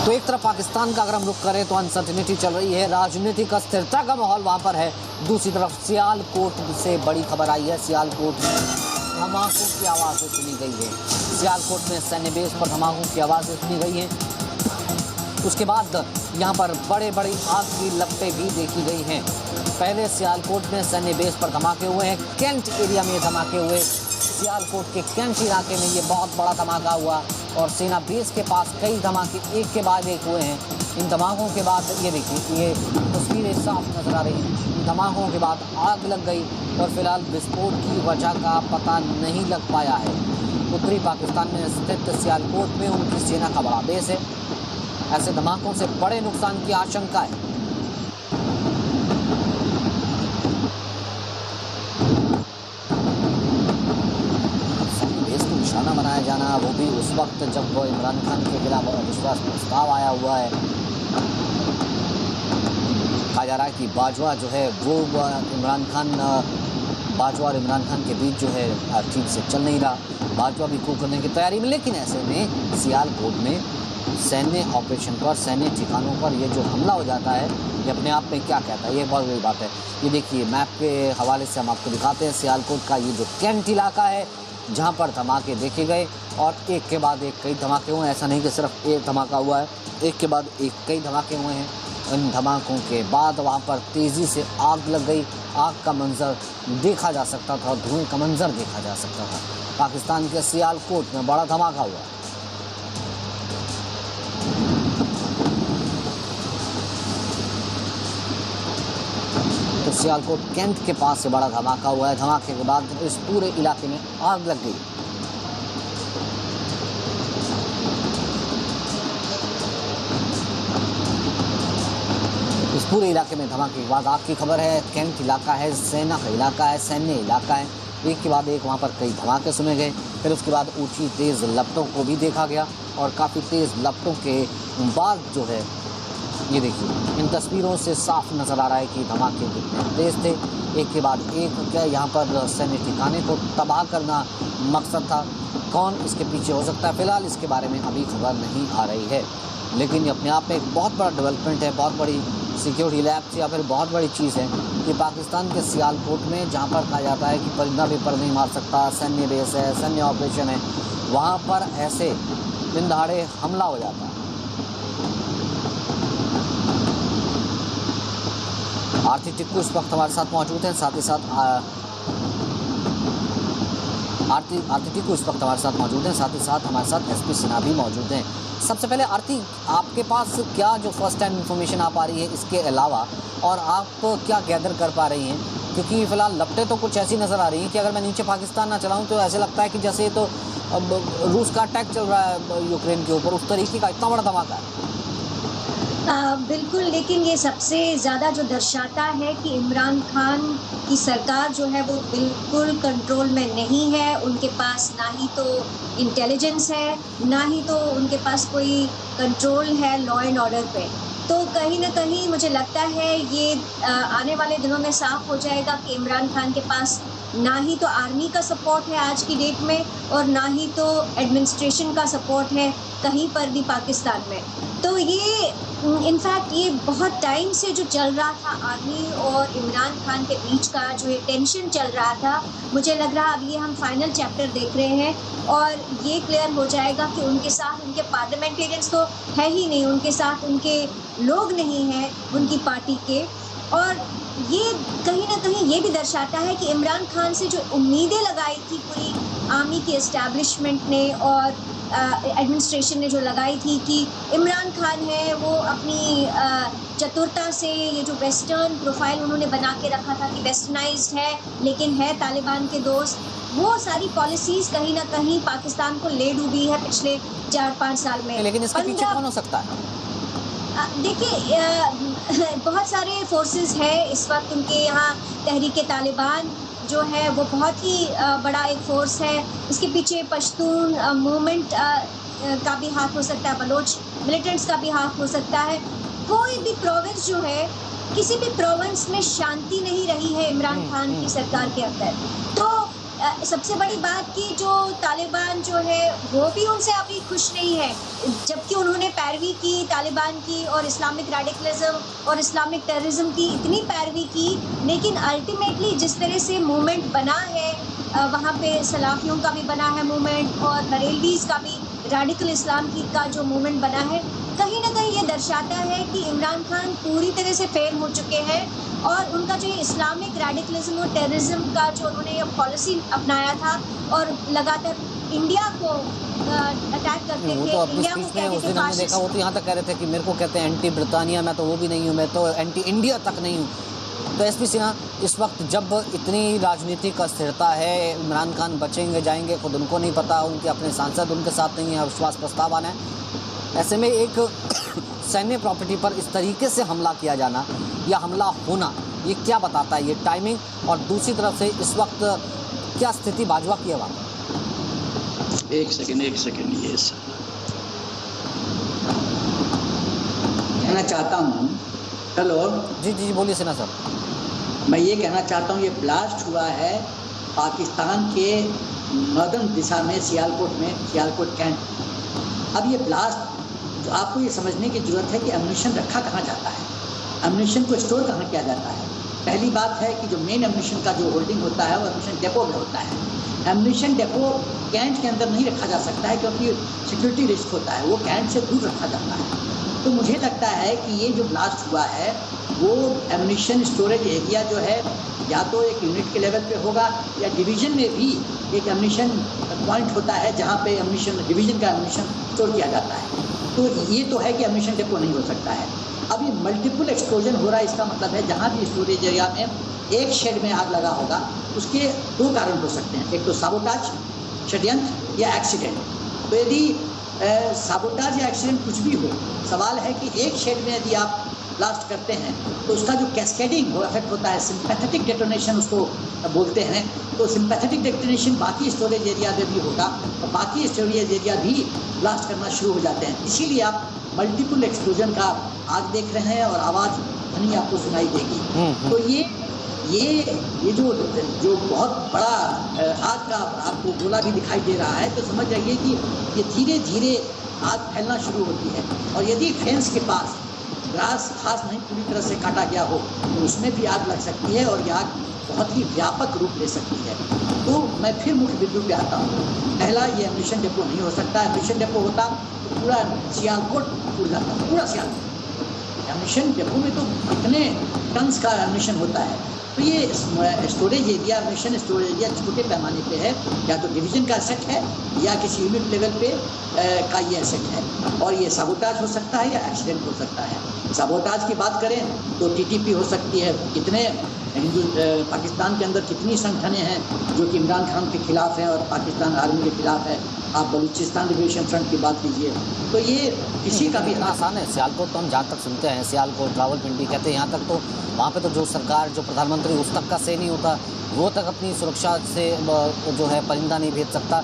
तो एक तरफ पाकिस्तान का अगर हम रुख करें तो अनसर्टेनिटी चल रही है, राजनीतिक अस्थिरता का माहौल वहाँ पर है। दूसरी तरफ सियालकोट से बड़ी खबर आई है। सियालकोट में धमाकों की आवाज़ें सुनी गई है। सियालकोट में सैन्य बेस पर धमाकों की आवाज़ें सुनी गई हैं। उसके बाद यहाँ पर बड़े बड़ी आग की लपटें भी देखी गई हैं। पहले सियालकोट में सैन्य बेस पर धमाके हुए हैं, कैंट एरिया में धमाके हुए। सियालकोट के कैंट इलाके में ये बहुत बड़ा धमाका हुआ और सेना बेस के पास कई धमाके एक के बाद एक हुए हैं। इन धमाकों के बाद ये देखिए, ये तस्वीरें साफ नजर आ रही हैं। इन धमाकों के बाद आग लग गई और फिलहाल विस्फोट की वजह का पता नहीं लग पाया है। उत्तरी पाकिस्तान में स्थित सियालकोट में उनकी सेना का बड़ा बेस है। ऐसे धमाकों से बड़े नुकसान की आशंका है। निशाना बनाया जाना, वो भी उस वक्त जब वो इमरान खान के खिलाफ अविश्वास प्रस्ताव आया हुआ है। कहा जा रहा है कि बाजवा जो है वो बाजवा और इमरान खान के बीच जो है ठीक से चल नहीं रहा। बाजवा भी coup करने की तैयारी में, लेकिन ऐसे में सियालकोट में सैन्य ऑपरेशन पर, सैन्य ठिकानों पर ये जो हमला हो जाता है, ये अपने आप में क्या कहता है, ये बहुत बड़ी बात है। ये देखिए, मैप के हवाले से हम आपको दिखाते हैं। सियालकोट का ये जो कैंट इलाका है जहाँ पर धमाके देखे गए और एक के बाद एक कई धमाके हुए। ऐसा नहीं कि सिर्फ एक धमाका हुआ है, एक के बाद एक कई धमाके हुए हैं। इन धमाकों के बाद वहाँ पर तेज़ी से आग लग गई। आग का मंजर देखा जा सकता था, धुएं का मंजर देखा जा सकता था। पाकिस्तान के सियालकोट में बड़ा धमाका हुआ। तो सियालकोट कैंट के पास से बड़ा धमाका हुआ है। धमाके के बाद इस पूरे इलाके में आग लग गई। इस पूरे इलाके में धमाके के बाद आग की खबर है। कैंट इलाका है, सेना का इलाका है, सैन्य इलाका है। एक के बाद एक वहाँ पर कई धमाके सुने गए। फिर उसके बाद ऊंची तेज़ लपटों को भी देखा गया और काफ़ी तेज़ लपटों के बाद जो है, ये देखिए, इन तस्वीरों से साफ नज़र आ रहा है कि धमाके कितने तेज़ थे। एक के बाद एक क्या यहाँ पर सैन्य ठिकाने को तबाह करना मकसद था। कौन इसके पीछे हो सकता है, फिलहाल इसके बारे में अभी खबर नहीं आ रही है। लेकिन ये अपने आप में एक बहुत बड़ा डेवलपमेंट है, बहुत बड़ी सिक्योरिटी लैब्स या फिर बहुत बड़ी चीज़ है कि पाकिस्तान के सियालकोट में, जहाँ पर कहा जाता है कि परिंदा भी पर नहीं मार सकता, सैन्य बेस है, सैन्य ऑपरेशन है, वहाँ पर ऐसे दिन दहाड़े हमला हो जाता है। आरती टिक्कू इस वक्त हमारे साथ मौजूद हैं, साथ ही साथ आरती टिक्कू इस वक्त हमारे साथ मौजूद हैं, साथ ही साथ हमारे साथ एसपी सिन्हा भी मौजूद हैं। सबसे पहले आरती, आपके पास क्या जो फर्स्ट टाइम इन्फॉर्मेशन आ पा रही है इसके अलावा, और आप क्या गैदर कर पा रही हैं? क्योंकि फ़िलहाल लपटें तो कुछ ऐसी नज़र आ रही हैं कि अगर मैं नीचे पाकिस्तान ना चलाऊँ तो ऐसे लगता है कि जैसे तो रूस का अटैक चल रहा है यूक्रेन के ऊपर, उस तरीके का इतना बड़ा धमाका है। बिल्कुल, लेकिन ये सबसे ज़्यादा जो दर्शाता है कि इमरान खान की सरकार जो है वो बिल्कुल कंट्रोल में नहीं है। उनके पास ना ही तो इंटेलिजेंस है, ना ही तो उनके पास कोई कंट्रोल है लॉ एंड ऑर्डर पे। तो कहीं ना कहीं मुझे लगता है ये आने वाले दिनों में साफ हो जाएगा कि इमरान खान के पास ना ही तो आर्मी का सपोर्ट है आज की डेट में, और ना ही तो एडमिनिस्ट्रेशन का सपोर्ट है कहीं पर भी पाकिस्तान में। तो ये इनफैक्ट ये बहुत टाइम से जो चल रहा था आर्मी और इमरान खान के बीच का जो ये टेंशन चल रहा था, मुझे लग रहा अब ये हम फाइनल चैप्टर देख रहे हैं और ये क्लियर हो जाएगा कि उनके साथ उनके पार्लियामेंटेरियंस तो है ही नहीं, उनके साथ उनके लोग नहीं हैं उनकी पार्टी के। और ये कहीं ना कहीं ये भी दर्शाता है कि इमरान खान से जो उम्मीदें लगाई थी पूरी आर्मी की एस्टैब्लिशमेंट ने और एडमिनिस्ट्रेशन ने जो लगाई थी कि इमरान खान है वो अपनी चतुरता से, ये जो वेस्टर्न प्रोफाइल उन्होंने बना के रखा था कि वेस्टर्नाइज्ड है लेकिन है तालिबान के दोस्त, वो सारी पॉलिसीज़ कहीं ना कहीं पाकिस्तान को ले डूबी है पिछले 4-5 साल में। लेकिन इसके पीछे कौन हो सकता है? देखिए, बहुत सारे फोर्सेस है इस वक्त उनके यहाँ। तहरीक तालिबान जो है वो बहुत ही बड़ा एक फोर्स है। इसके पीछे पश्तून मूवमेंट का भी हाथ हो सकता है, बलोच मिलिटेंट्स का भी हाथ हो सकता है। कोई भी प्रोविंस जो है, किसी भी प्रोविंस में शांति नहीं रही है इमरान खान की सरकार के अंदर। तो सबसे बड़ी बात कि जो तालिबान जो है वो भी उनसे अभी खुश नहीं है, जबकि उन्होंने पैरवी की तालिबान की और इस्लामिक रेडिकलिज्म और इस्लामिक टेररिज्म की इतनी पैरवी की, लेकिन अल्टीमेटली जिस तरह से मूवमेंट बना है वहाँ पे सलाफियों का भी बना है मूवमेंट और बरेलवीज़ का भी रेडिकल इस्लाम की का जो मूवमेंट बना है, कहीं ना कहीं ये दर्शाता है कि इमरान खान पूरी तरह से फेल हो चुके हैं और उनका जो इस्लामिक रेडिकलिज्म और टेररिज्म का जो उन्होंने ये पॉलिसी अपनाया था और लगातार इंडिया को अटैक करते वो थे, तो अपनी इंडिया को स्पीच में कहते उस थे दिन हमने देखा, वो तो यहाँ तक कह रहे थे कि मेरे को कहते हैं एंटी ब्रिटानिया, मैं तो वो भी नहीं हूँ, मैं तो एंटी इंडिया तक नहीं हूँ। तो एसपी सिन्हा, इस वक्त जब इतनी राजनीतिक अस्थिरता है, इमरान खान बचेंगे जाएंगे खुद उनको नहीं पता, उनके अपने सांसद उनके साथ नहीं है, अविश्वास प्रस्ताव आना है, ऐसे में एक सैन्य प्रॉपर्टी पर इस तरीके से हमला किया जाना या हमला होना, ये क्या बताता है, ये टाइमिंग? और दूसरी तरफ से इस वक्त क्या स्थिति बाजवा की है वहाँ? एक सेकंड ये सर कहना चाहता हूँ। हेलो जी बोलिए सिन्हा सर। मैं ये कहना चाहता हूँ, ये ब्लास्ट हुआ है पाकिस्तान के नॉर्दर्न दिशा में, सियालकोट कैंट। अब ये ब्लास्ट, तो आपको ये समझने की ज़रूरत है कि एम्यूनिशन रखा कहाँ जाता है, एम्यूनिशन को स्टोर कहाँ किया जाता है। पहली बात है कि जो मेन एम्यूनिशन का जो होल्डिंग होता है वो एम्यूनिशन डेपो में होता है। एम्यूनिशन डेपो कैंट के अंदर नहीं रखा जा सकता है क्योंकि सिक्योरिटी रिस्क होता है, वो कैंट से दूर रखा जाता है। तो मुझे लगता है कि ये जो ब्लास्ट हुआ है वो एम्यूनिशन स्टोरेज एरिया जो है या तो एक यूनिट के लेवल पे होगा या डिवीज़न में भी एक एम्यूनिशन पॉइंट होता है जहाँ पे एम्यूनिशन डिवीज़न का एम्यूनिशन स्टोर किया जाता है। तो ये तो है कि एम्यूनिशन डेपो नहीं हो सकता है। अब ये मल्टीपल एक्सप्लोजन हो रहा है, इसका मतलब है जहाँ भी स्टोरेज एरिया में एक शेड में आग लगा होगा, उसके दो कारण हो सकते हैं, एक तो साबोटाज, षड्यंत्र या एक्सीडेंट। तो यदि साबोटाज या एक्सीडेंट कुछ भी हो, सवाल है कि एक शेड में यदि आप ब्लास्ट करते हैं तो उसका जो कैस्केडिंग इफेक्ट होता है, सिंपैथेटिक डेटोनेशन उसको बोलते हैं, तो सिंपैथेटिक डेटोनेशन बाकी स्टोरेज एरिया में भी होगा और बाकी स्टोरेज एरिया भी ब्लास्ट करना शुरू हो जाते हैं। इसीलिए आप मल्टीपल एक्सप्लोजन का आग देख रहे हैं और आवाज़ ध्वनि आपको सुनाई देगी। तो ये जो बहुत बड़ा आग का आपको गोला भी दिखाई दे रहा है, तो समझ जाइए कि ये धीरे धीरे आग फैलना शुरू होती है। और यदि फेंस के पास ग्रास खास नहीं पूरी तरह से काटा गया हो तो उसमें भी आग लग सकती है और ये आग बहुत ही व्यापक रूप ले सकती है। तो मैं फिर मुख्य बिंदु पे आता हूँ। पहला, ये एम्यूनिशन डेपो नहीं हो सकता। एम्यूनिशन डेपो होता तो पूरा सियालकोट उड़ जाता, पूरा सियालकोट। एम्यूनिशन डेपो में तो कितने टन्स का एम्यूनिशन होता है। तो ये storage area, ammunition storage area छोटे पैमाने पे है, या तो डिवीज़न का सेट है या किसी यूनिट लेवल पे का ये सेट है। और ये साबोटाज हो सकता है या एक्सीडेंट हो सकता है। साबोटाज की बात करें तो टीटीपी हो सकती है। कितने पाकिस्तान के अंदर कितनी संगठनें हैं जो कि इमरान खान के खिलाफ हैं और पाकिस्तान आर्मी के खिलाफ है। आप बलूचिस्तान लिबरेशन फ्रंट की बात कीजिए, तो ये किसी का भी इतना आसान है। सियालकोट तो हम जहाँ तक सुनते हैं, सियालकोट, रावलपिंडी कहते हैं, यहाँ तक तो वहाँ पे तो जो सरकार, जो प्रधानमंत्री, उस तक का से नहीं होता, वो तक अपनी सुरक्षा से जो है परिंदा नहीं भेज सकता,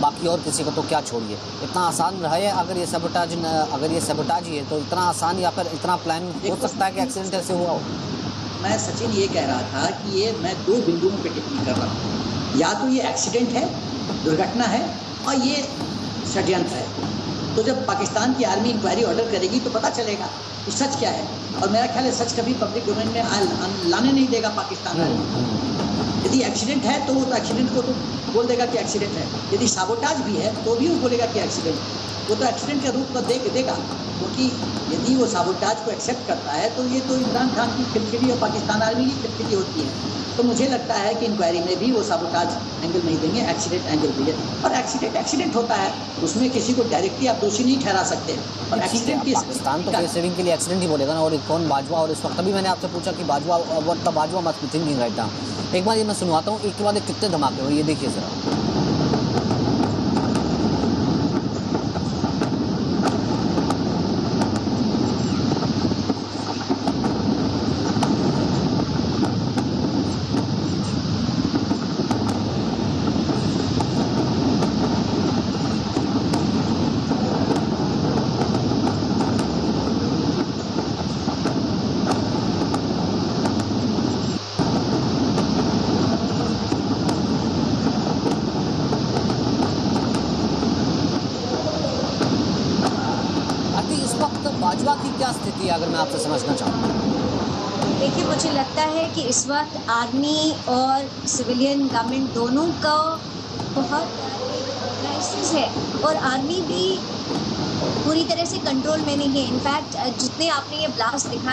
बाकी और किसी को तो क्या छोड़िए। इतना आसान रहा है अगर ये सैबोटाज ही है तो इतना आसान या फिर इतना प्लान हो सकता है कि एक्सीडेंट ऐसे हुआ हो? मैं सचिन ये कह रहा था कि ये मैं दो बिंदुओं पे टिप्पणी कर रहा हूँ। या तो ये एक्सीडेंट है, दुर्घटना है, और ये षड्यंत्र है। तो जब पाकिस्तान की आर्मी इंक्वायरी ऑर्डर करेगी तो पता चलेगा कि सच क्या है। और मेरा ख्याल है सच कभी पब्लिक डोमेन में लाने नहीं देगा पाकिस्तान आर्मी। यदि एक्सीडेंट है तो वो तो एक्सीडेंट को तो बोल देगा कि एक्सीडेंट है। यदि साबोटाज भी है तो भी वो बोलेगा कि एक्सीडेंट, वो तो एक्सीडेंट के रूप में देगा। क्योंकि यदि वो साबोटाज को एक्सेप्ट करता है तो ये तो इमरान खान की खिलखिली और पाकिस्तान आर्मी की खिलखिली होती है। तो मुझे लगता है कि इंक्वायरी में भी वो साबोटाज एंगल नहीं देंगे, एक्सीडेंट एंगल देंगे। और एक्सीडेंट होता है, उसमें किसी को डायरेक्टली आप दोषी नहीं ठहरा सकते। और एक्सीडेंट की पाकिस्तान तो फेस सेविंग के लिए एक्सीडेंट ही बोलेगा ना। और कौन बाजवा, और इस वक्त अभी मैंने आपसे पूछा कि बाजवा मत थिंकिंग राइट नाउ। एक बार ये मैं सुनवाता हूँ, एक के बाद एक कितने धमाके हुए ये देखिए जरा। इस वक्त बाजवा की क्या स्थिति है, अगर मैं आपसे समझना चाहूँ? देखिए, मुझे लगता है कि इस वक्त आर्मी और सिविलियन गवर्नमेंट दोनों का बहुत क्राइसिस है और आर्मी भी पूरी तरह से कंट्रोल में नहीं है। इनफैक्ट जितने आपने ये ब्लास्ट दिखाए